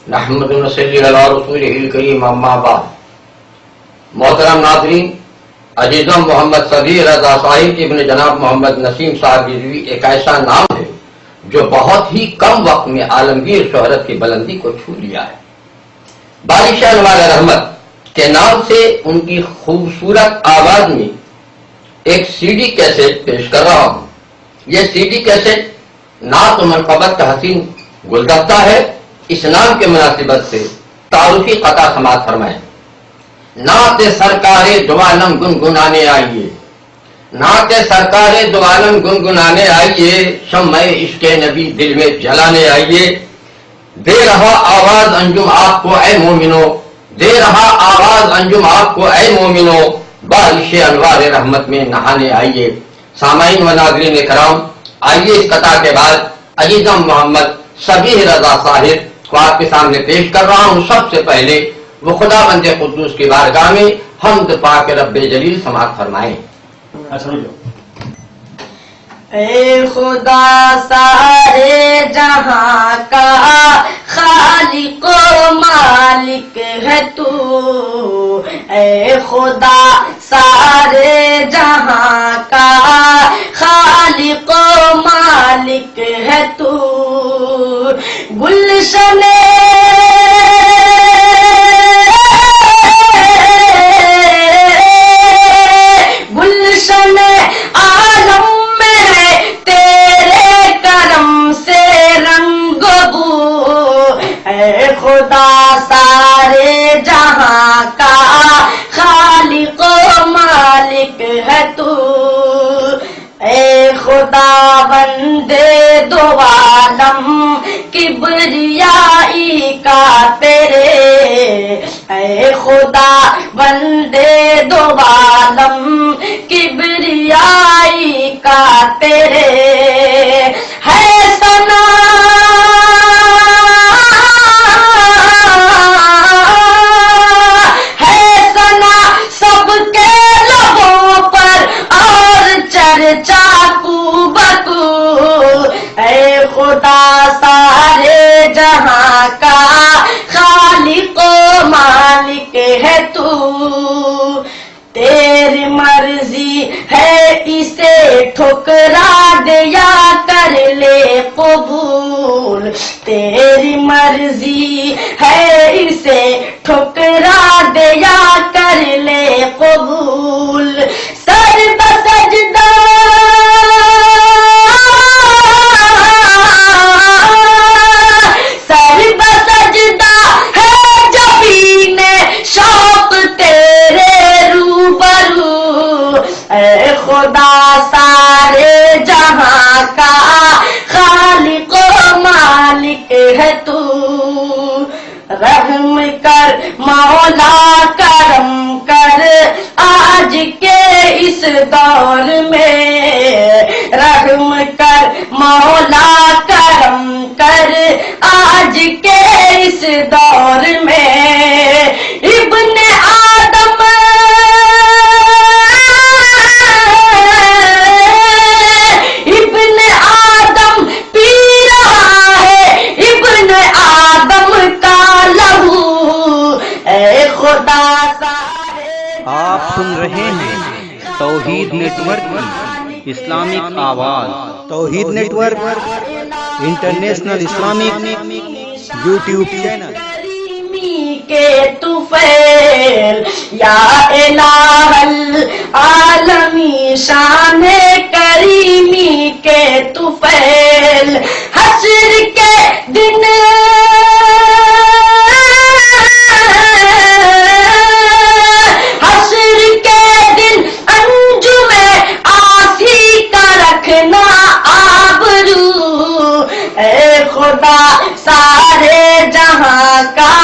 نحمد ونصلی علی رسولہ الکریم اما بعد. محترم ناظرین، عزیزم، محمد صدیق رضا صاحب ابن جناب محمد نسیم صاحب رضوی ایک ایسا نام ہے جو بہت ہی کم وقت میں عالمگیر شہرت کی بلندی کو چھو لیا ہے. بارش انوار رحمت کے نام سے ان کی خوبصورت آواز میں ایک سی ڈی کیسٹ پیش کر رہا ہوں. یہ سی ڈی کیسٹ نعت و منقبت کا حسین گلدستہ ہے. اس نام کے مناسبت سے تعارفی قطع سماعت فرمائیں. نعت سرکار دو عالم گنگنانے آئیے، نعت سرکار دو عالم گنگنانے آئیے، شمع عشق نبی دل میں جلانے آئیے. دے رہا آواز انجم آپ کو اے مومنو، دے رہا آواز انجم آپ کو اے مومنو، بارش انوار رحمت میں نہانے آئیے. سامعین و ناظرین کرام، آئیے اس قطع کے بعد عزیزم محمد صدیق رضا صاحب کو آپ کے سامنے پیش کر رہا ہوں. سب سے پہلے وہ خدا بند قدوس کی بارگاہ میں حمد پاک رب جلیل سماعت فرمائیں. اے خدا سارے جہاں کا خالق و مالک ہے تو، اے خدا سارے جہاں کا خالق و مالک ہے تو. گلشن عالم میں تیرے کرم سے رنگ بو، اے خدا سارے جہاں کا خالق و مالک ہے تو. اے خدا بندے دو عالم کبریائی کا تیرے، اے خدا بندے دو عالم کبریائی کا تیرے. ہے ثنا ہے ثنا سب کے لبوں پر اور چرچا کو بکو، اے خدا سارے جہاں کا خالق و مالک ہے تو. تیری مرضی ہے اسے ٹھکرا دیا کر لے قبول، تیری مرضی ہے اسے ٹھکرا دیا کر لے قبول. سر بسجدہ سر بسجدہ ہے جبین شوق تیرے روبرو، اے خدا سارے جہاں کا خالق و مالک ہے تو. رحم کر مولا کرم کر آج کے اس دور میں، رحم کر مولا کرم کر آج کے اس دور میں. ابن آدم ابن آدم پی رہا ہے ابن آدم کا لہو، اے خدا سارے. آپ سن رہے ہیں توحید نیٹ ورک کی اسلامک آواز. Tauheed network international Islamic YouTube channel. کے طفیل یا الہ العالمین، شان کریمی کے طفیل. حشر کے دن حشر کے دن انجم آسی کا رکھنا آبرو، اے خدا سارے جہاں کا